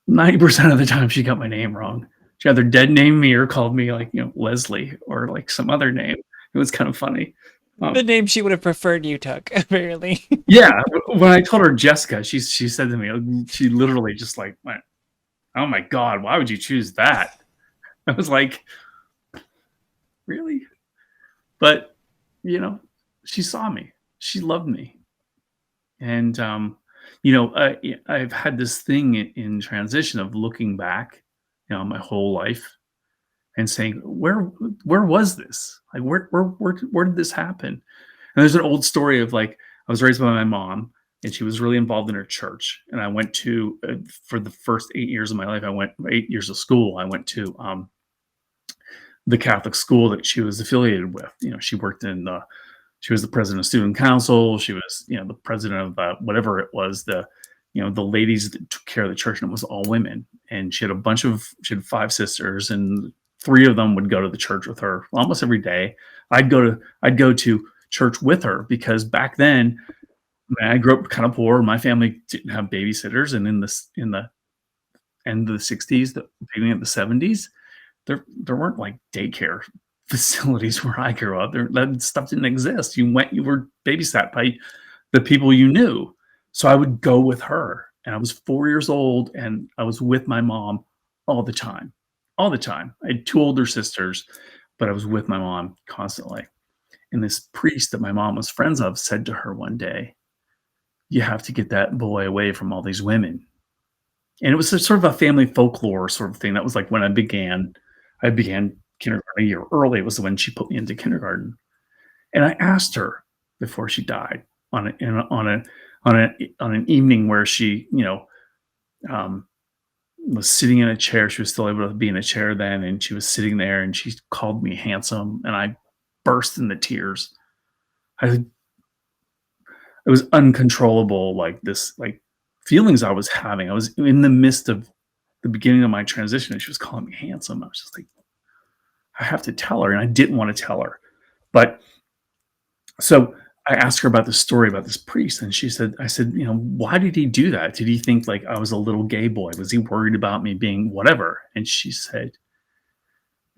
90% of the time she got my name wrong. She either dead named me or called me like, Leslie or like some other name. It was kind of funny. The name she would have preferred you took, apparently. Yeah, when I told her Jessica, she said to me, she literally just like went, "Oh my God, why would you choose that?" I was like, "Really?" But she saw me. She loved me, and I've had this thing in transition of looking back, my whole life and saying, where was this? Like, where did this happen? And there's an old story of like, I was raised by my mom, and she was really involved in her church. And I went to, for the first 8 years of my life, 8 years of school. I went to the Catholic school that she was affiliated with. She was the president of student council. She was, the president of whatever it was, the ladies that took care of the church, and it was all women. And she had 5 sisters, and 3 of them would go to the church with her almost every day. I'd go to church with her because back then, I grew up kind of poor. My family didn't have babysitters, and in the end of the '60s, the beginning of the '70s, there weren't like daycare facilities where I grew up. That stuff didn't exist. You were babysat by the people you knew. So I would go with her, and I was 4 years old, and I was with my mom all the time, all the time. I had 2 older sisters, but I was with my mom constantly. And this priest that my mom was friends of said to her one day, "You have to get that boy away from all these women." And it was sort of a family folklore sort of thing. That was like when I began kindergarten a year early. It was when she put me into kindergarten. And I asked her before she died on an evening where she, was sitting in a chair. She was still able to be in a chair then, and she was sitting there, and she called me handsome, and I burst into tears. It was uncontrollable, like this, like feelings I was having. I was in the midst of the beginning of my transition, and she was calling me handsome. I was just like, I have to tell her, and I didn't want to tell her, but so I asked her about this story about this priest, and I said, why did he do that? Did he think like I was a little gay boy? Was he worried about me being whatever? And she said,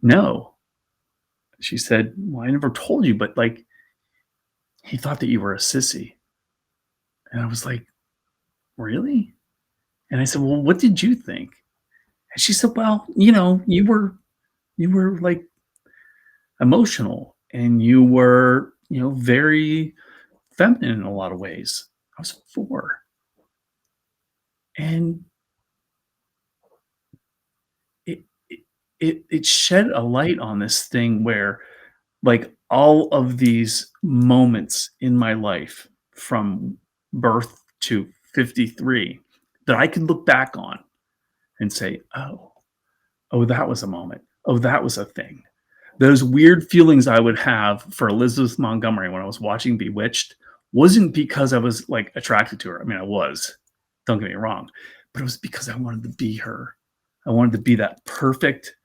no. She said, well, I never told you, but like, he thought that you were a sissy. And I was like, really? And I said, well, what did you think? And she said, well, you were like emotional, and you were, very feminine in a lot of ways. I was 4. And it shed a light on this thing where like all of these moments in my life from birth to 53 that I could look back on and say, oh, that was a moment. Oh, that was a thing. Those weird feelings I would have for Elizabeth Montgomery when I was watching Bewitched wasn't because I was like attracted to her. I mean, I was, don't get me wrong, but it was because I wanted to be her. I wanted to be that perfect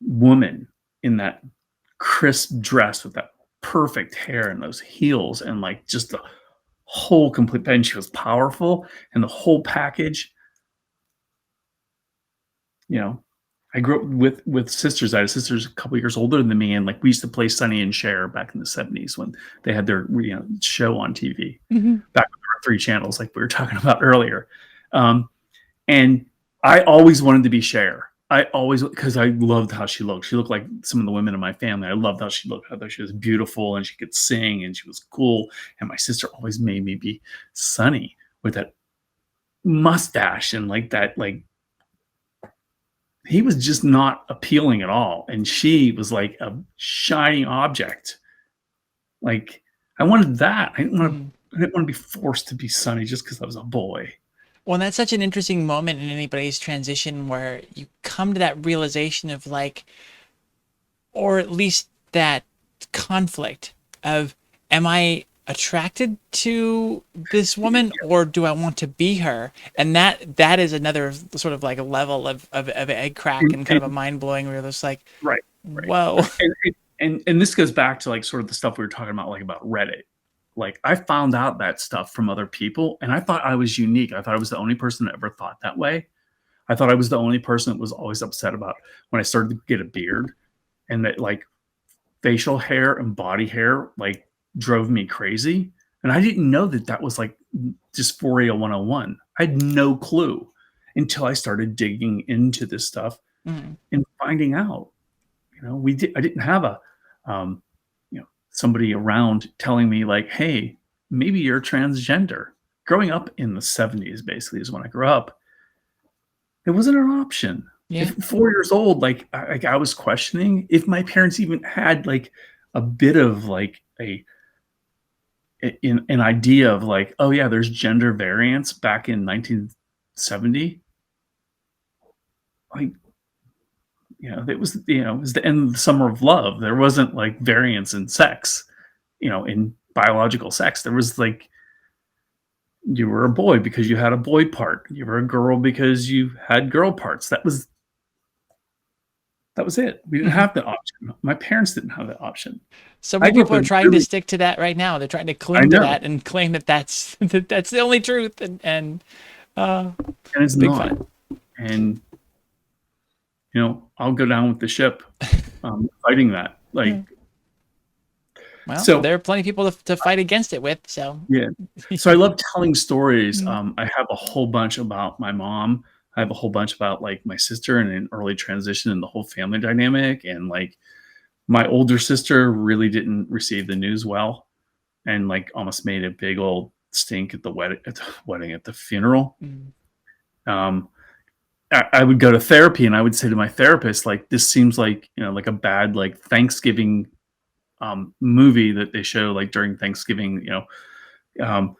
woman in that crisp dress with that perfect hair and those heels and like just the whole complete, and she was powerful and the whole package. I grew up with sisters. I had sisters a couple years older than me, and like we used to play Sonny and Cher back in the '70s when they had their show on TV. Back when there were 3 channels, like we were talking about earlier. And I always wanted to be Cher. Because I loved how she looked. She looked like some of the women in my family. I loved how she looked. I thought she was beautiful, and she could sing, and she was cool. And my sister always made me be Sonny with that mustache and like that, like he was just not appealing at all. And she was like a shining object. Like I wanted that. Mhm. I didn't want to be forced to be Sunny just because I was a boy. Well, that's such an interesting moment in anybody's transition where you come to that realization of like, or at least that conflict of, am I attracted to this woman or do I want to be her? And that is another sort of like a level of egg crack And, and kind of a and mind blowing where it's like, right, right, whoa. right. And this goes back to like sort of the stuff we were talking about, like about Reddit. Like I found out that stuff from other people, and I thought I was unique. I thought I was the only person that ever thought that way. I thought I was the only person that was always upset about when I started to get a beard, and that like facial hair and body hair like drove me crazy. And I didn't know that that was like dysphoria 101. I had no clue until I started digging into this stuff Mhm. and finding out. I didn't have a um, somebody around telling me like, hey, maybe you're transgender. Growing up in the 70s basically is when I grew up. It wasn't an option. Yeah. If 4 years old, I was questioning if my parents even had like a bit of like an idea of like, oh yeah, there's gender variance back in 1970. Like, it was the end of the summer of love. There wasn't like variance in sex, in biological sex. There was like you were a boy because you had a boy part. You were a girl because you had girl parts. That was it. We didn't Mhm. have the option. My parents didn't have that option. So I many grew up people are in trying to really stick to that right now. They're trying to I cling to know, that and claim that that's that's the only truth, and uh, and it's big not. fun. And, I'll go down with the ship, fighting that. Yeah. Like, Well, so there are plenty of people to fight against it with. So, yeah. So I love telling stories. Mm. I have a whole bunch about my mom. I have a whole bunch about, like, my sister and an early transition and the whole family dynamic, and, like, my older sister really didn't receive the news well and, like, almost made a big old stink at the at the funeral. Mm. Um, I would go to therapy and I would say to my therapist, like, this seems like, like a bad, like, Thanksgiving, movie that they show, like, during Thanksgiving, um,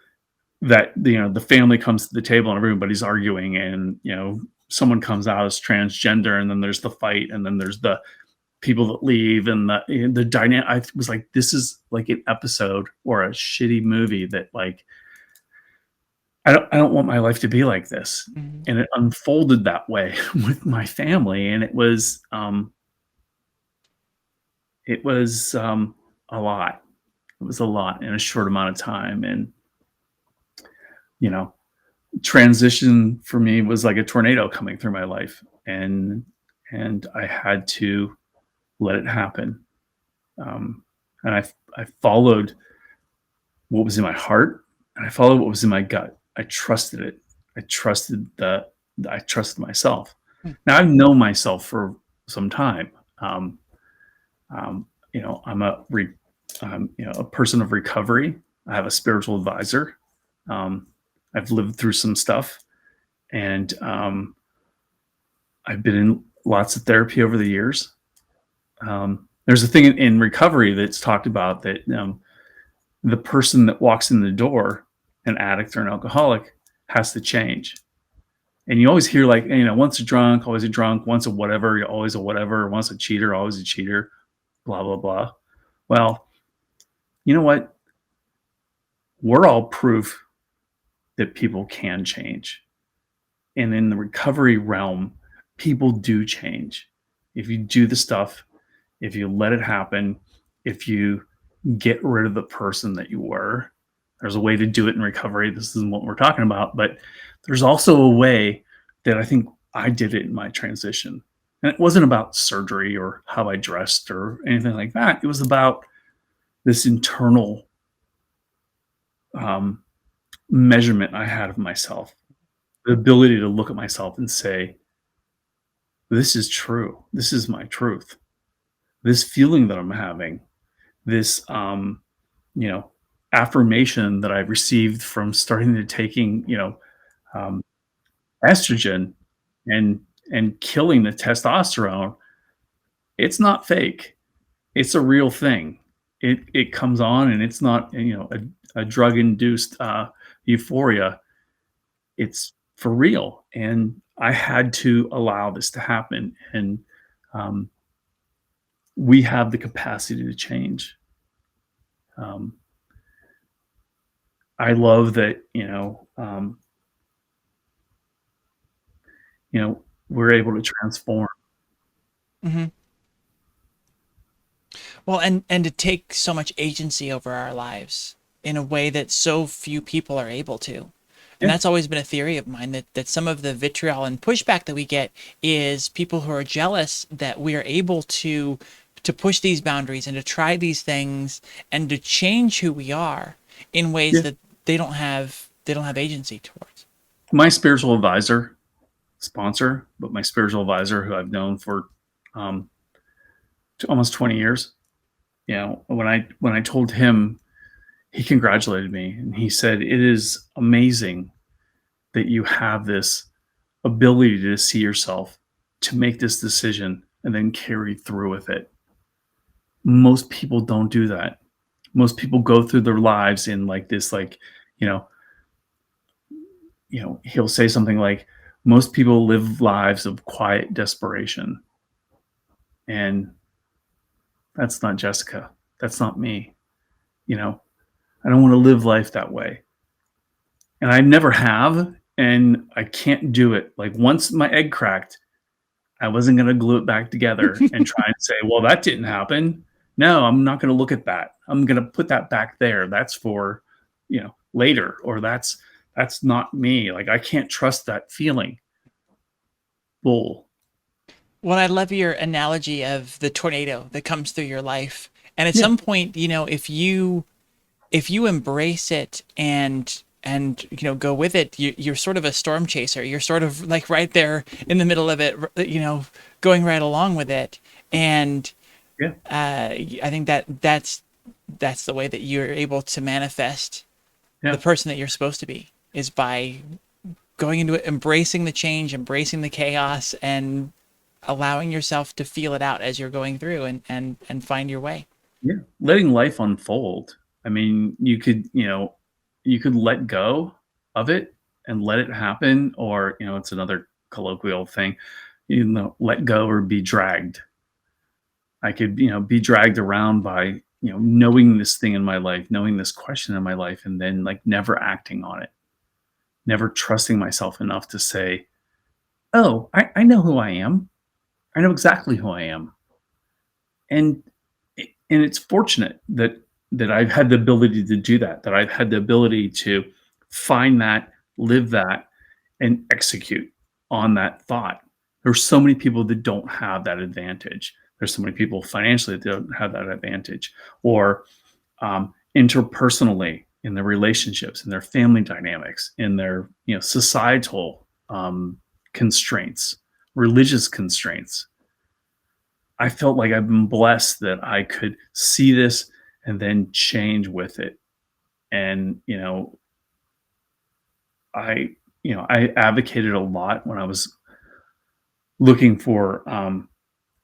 that, the family comes to the table and everybody's arguing and, someone comes out as transgender and then there's the fight and then there's the people that leave and the dynamic. I was like, this is like an episode or a shitty movie that like I don't want my life to be like this. Mm. And it unfolded that way with my family, and it was a lot. It was a lot in a short amount of time, and you know, transition for me was like a tornado coming through my life, and I had to let it happen. And I followed what was in my heart, and I followed what was in my gut. I trusted it. I trusted the. I trusted myself. Mm. Now I've known myself for some time. Um, I'm a person of recovery. I have a spiritual advisor. Um, I've lived through some stuff, and I've been in lots of therapy over the years. There's a thing in recovery that's talked about that the person that walks in the door, an addict or an alcoholic, has to change. And you always hear like, once a drunk, always a drunk, once a whatever, you're always a whatever, once a cheater, always a cheater, blah, blah, blah. Well, you know what? We're all proof that people can change. And in the recovery realm, people do change. If you do the stuff, if you let it happen, if you get rid of the person that you were, there's a way to do it in recovery. This isn't what we're talking about, but there's also a way that I think I did it in my transition. And it wasn't about surgery or how I dressed or anything like that. It was about this internal um, measurement I had of myself, the ability to look at myself and say, this is true. This is my truth. This feeling that I'm having, this, you know, affirmation that I've received from starting to taking, um, estrogen and killing the testosterone, it's not fake. It's a real thing. it comes on, and it's not, a drug induced euphoria. It's for real, and I had to allow this to happen, and um, we have the capacity to change. Um, I love that, we're able to transform. Hmm. Well, and to take so much agency over our lives in a way that so few people are able to. And Yeah, that's always been a theory of mine, that some of the vitriol and pushback that we get is people who are jealous that we are able to push these boundaries and to try these things and to change who we are in ways yeah. that they don't have agency towards. My spiritual advisor, sponsor, but my spiritual advisor, who I've known for um, almost 20 years, when I told him, he congratulated me, and he said, "It is amazing that you have this ability to see yourself, to make this decision, and then carry through with it. Most people don't do that. Most people go through their lives in like this, like, you know, he'll say something like, most people live lives of quiet desperation. And that's not Jessica. That's not me. You know, I don't want to live life that way. And I never have. And I can't do it. Like once my egg cracked, I wasn't going to glue it back together and try and say, well, that didn't happen. No, I'm not going to look at that. I'm going to put that back there. That's for, later, or that's not me. Like I can't trust that feeling. Bull. Well, I love your analogy of the tornado that comes through your life. And at Yeah. some point, if you embrace it and go with it, you're sort of a storm chaser. You're sort of like right there in the middle of it, going right along with it. And Yeah. I think that's the way that you're able to manifest the Yeah. person that you're supposed to be, is by going into it, embracing the change, embracing the chaos, and allowing yourself to feel it out as you're going through and find your way. Yeah. Letting life unfold. I mean, you could let go of it and let it happen, or, it's another colloquial thing, let go or be dragged. I could, be dragged around by, knowing this thing in my life, knowing this question in my life, and then like never acting on it, never trusting myself enough to say, oh, I know who I am. I know exactly who I am. And and it's fortunate that I've had the ability to do that, that I've had the ability to find that, live that, and execute on that thought. There's so many people that don't have that advantage. There's so many people financially that don't have that advantage, or interpersonally in their relationships, in their family dynamics, in their societal constraints, religious constraints. I felt like I've been blessed that I could see this and then change with it. And, I advocated a lot when I was looking for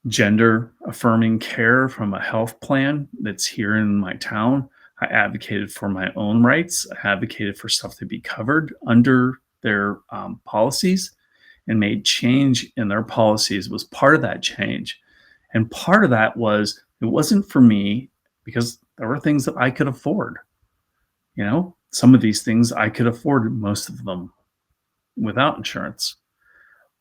gender affirming care from a health plan that's here in my town. I advocated for my own rights. I advocated for stuff to be covered under their policies, and made change in their policies was part of that change. And part of that was, it wasn't for me, because there were things that I could afford. Some of these things I could afford, most of them without insurance,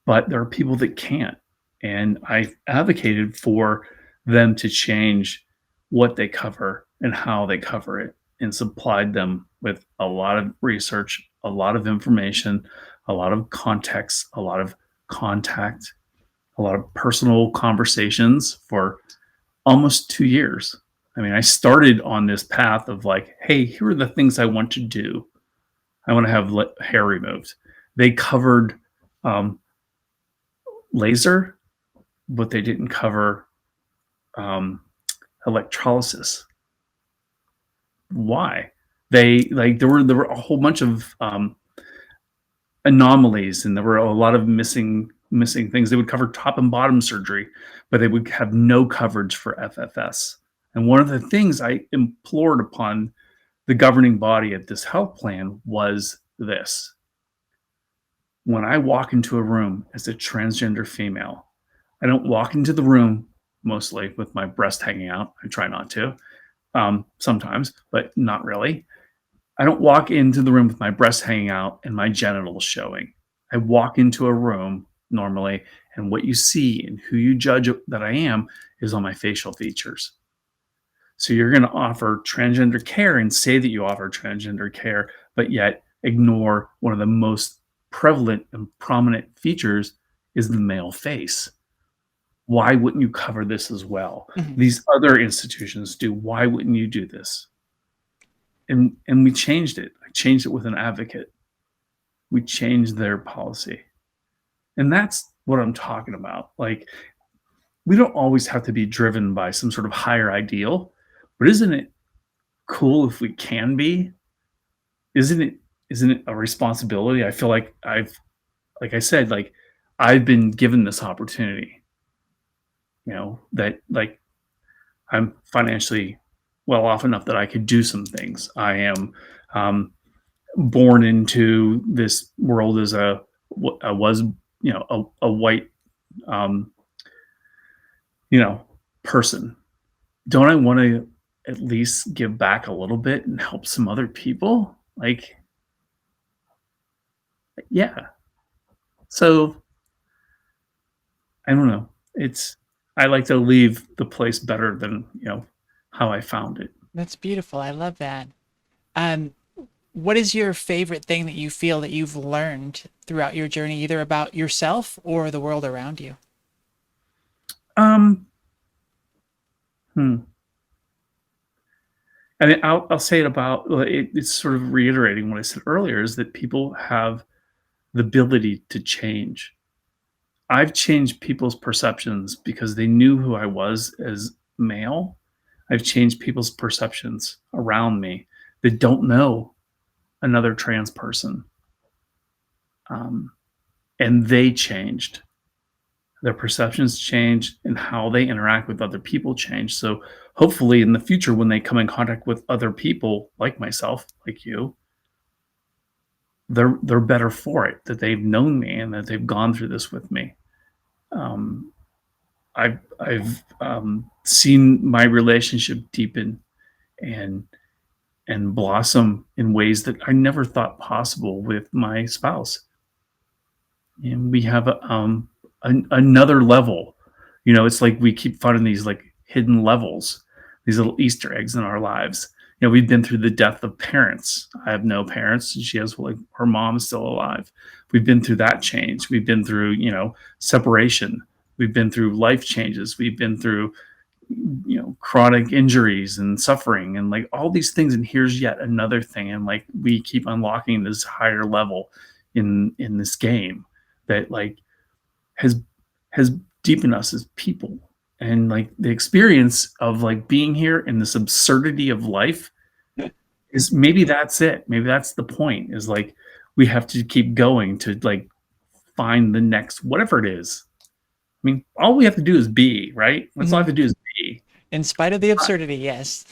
but there are people that can't. And I advocated for them to change what they cover and how they cover it, and supplied them with a lot of research, a lot of information, a lot of context, a lot of contact, a lot of personal conversations for almost 2 years. I mean, I started on this path of like, hey, here are the things I want to do. I want to have hair removed. They covered laser, but they didn't cover um, electrolysis. Why? There were a whole bunch of anomalies, and there were a lot of missing things. They would cover top and bottom surgery, but they would have no coverage for FFS. And one of the things I implored upon the governing body at this health plan was this: when I walk into a room as a transgender female, I don't walk into the room mostly with my breast hanging out. I try not to, sometimes, but not really. I don't walk into the room with my breast hanging out and my genitals showing. I walk into a room normally, and what you see and who you judge that I am is on my facial features. So you're going to offer transgender care and say that you offer transgender care, but yet ignore one of the most prevalent and prominent features is the male face. Why wouldn't you cover this as well? Mhm. These other institutions do. Why wouldn't you do this? And we changed it. I changed it with an advocate. We changed their policy. And that's what I'm talking about. Like, we don't always have to be driven by some sort of higher ideal, but isn't it cool if we can be? Isn't it a responsibility? I feel like like I said, like I've been given this opportunity, that like I'm financially well off enough that I could do some things. I am born into this world as I was, a white, um, person. Don't I want to at least give back a little bit and help some other people? Like, yeah. So I don't know. I like to leave the place better than, how I found it. That's beautiful. I love that. Um, what is your favorite thing that you feel that you've learned throughout your journey, either about yourself or the world around you? Um, hmm. I mean, I'll say it about it's sort of reiterating what I said earlier is that people have the ability to change. I've changed people's perceptions because they knew who I was as male. I've changed people's perceptions around me that don't know another trans person. Um, and they changed. Their perceptions changed and how they interact with other people changed. So hopefully in the future, when they come in contact with other people like myself, like you, they're better for it, that they've known me and that they've gone through this with me. Um, I've seen my relationship deepen and blossom in ways that I never thought possible with my spouse. And we have another level. It's like we keep finding these like hidden levels, these little Easter eggs in our lives. We've been through the death of parents. I have no parents, and she has like her mom is still alive. We've been through that change. We've been through separation. We've been through life changes. We've been through chronic injuries and suffering and like all these things. And here's yet another thing. And like we keep unlocking this higher level in this game that like has deepened us as people. And like the experience of like being here in this absurdity of life is maybe that's it. Maybe that's the point, is like we have to keep going to like find the next whatever it is. I mean, all we have to do is be, right? That's all I have to do is be. In spite of the absurdity, yes.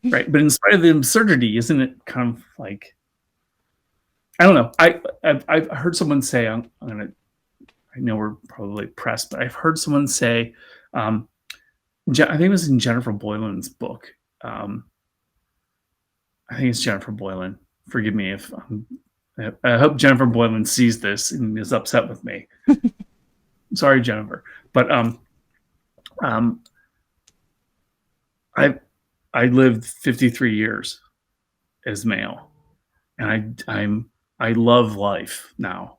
Right. But in spite of the absurdity, isn't it kind of like, I don't know. I've heard someone say, I know we're probably pressed, but I've heard someone say, I think it was in Jennifer Boylan's book. I think it's Jennifer Boylan. Forgive me if I hope Jennifer Boylan sees this and is upset with me. Sorry, Jennifer. But I lived 53 years as male, and I love life now.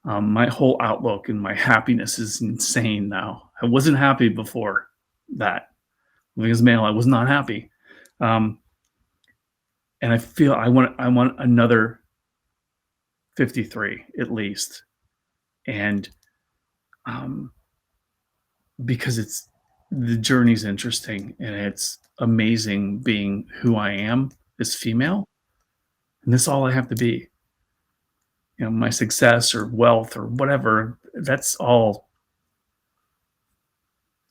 My whole outlook and my happiness is insane now. I wasn't happy before that. Living as male, I was not happy, and I feel I want another 53 at least, and because the journey's interesting and it's amazing being who I am as female, and that's all I have to be. My success or wealth or whatever, that's all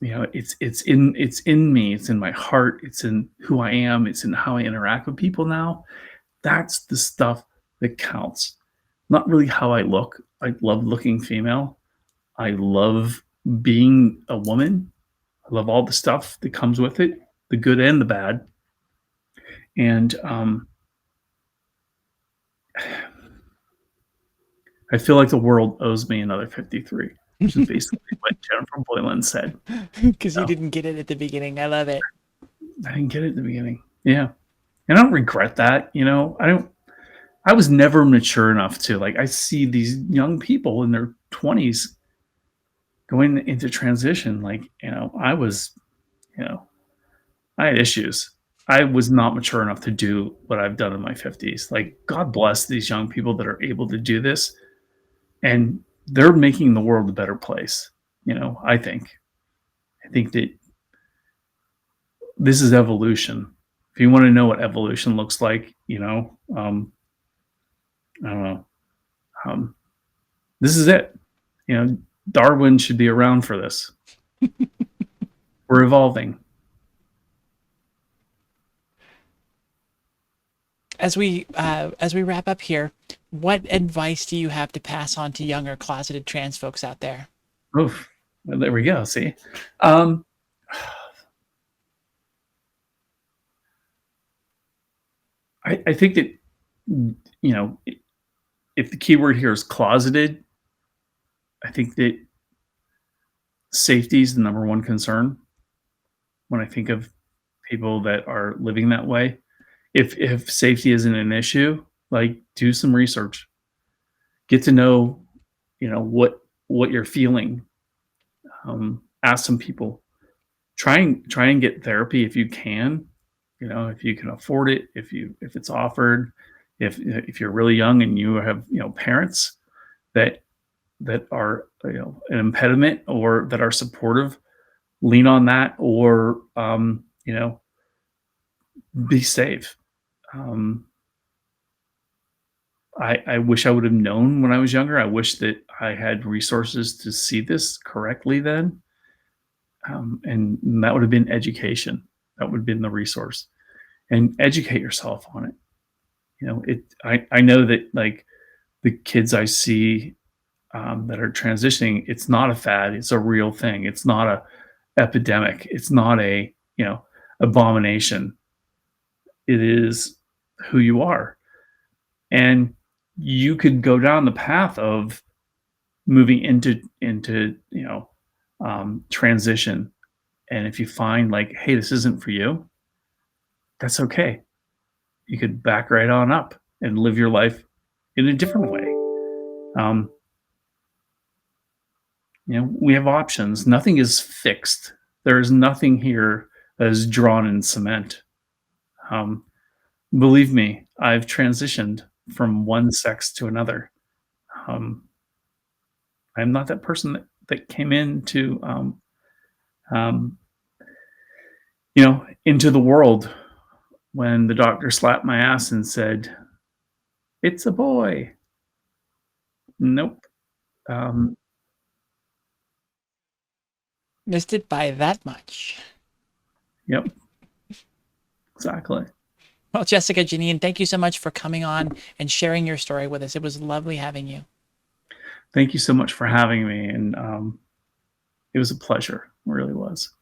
it's in me, it's in my heart, it's in who I am, it's in how I interact with people now. That's the stuff that counts. Not really how I look. I love looking female. I love being a woman. I love all the stuff that comes with it, the good and the bad. And I feel like the world owes me another 53, which is basically what Jennifer Boylan said. Because you So didn't get it at the beginning. I love it. I didn't get it at the beginning. Yeah. And I don't regret that. I was never mature enough to, like, I see these young people in their 20s going into transition. Like, you know, I had issues. I was not mature enough to do what I've done in my 50s. Like, God bless these young people that are able to do this. And they're making the world a better place. I think. I think that this is evolution. If you want to know what evolution looks like, I don't know. Um, this is it. Darwin should be around for this. We're evolving. As we wrap up here, what advice do you have to pass on to younger closeted trans folks out there? Oof. Well, there we go. See, um, I think that if the key word here is closeted, I think that safety is the number one concern when I think of people that are living that way. If safety isn't an issue, like, do some research, get to know, what you're feeling. Ask some people. Try and get therapy if you can. If you can afford it, if it's offered, if you're really young and you have parents that are an impediment or that are supportive, lean on that, or be safe. I wish I would have known when I was younger. I wish that I had resources to see this correctly then. And that would have been education. That would have been the resource. And educate yourself on it. I know that, like, the kids I see that are transitioning, it's not a fad. It's a real thing. It's not a epidemic. It's not a abomination. It is who you are. And you could go down the path of moving into transition, and if you find, like, hey, this isn't for you, that's okay. You could back right on up and live your life in a different way. We have options. Nothing is fixed. There is nothing here that is drawn in cement. Believe me, I've transitioned from one sex to another. I'm not that person that came into into the world when the doctor slapped my ass and said, "It's a boy." Nope. Missed it by that much. Yep. Exactly. Well, Jessika, Janene, thank you so much for coming on and sharing your story with us. It was lovely having you. Thank you so much for having me, and it was a pleasure. It really was.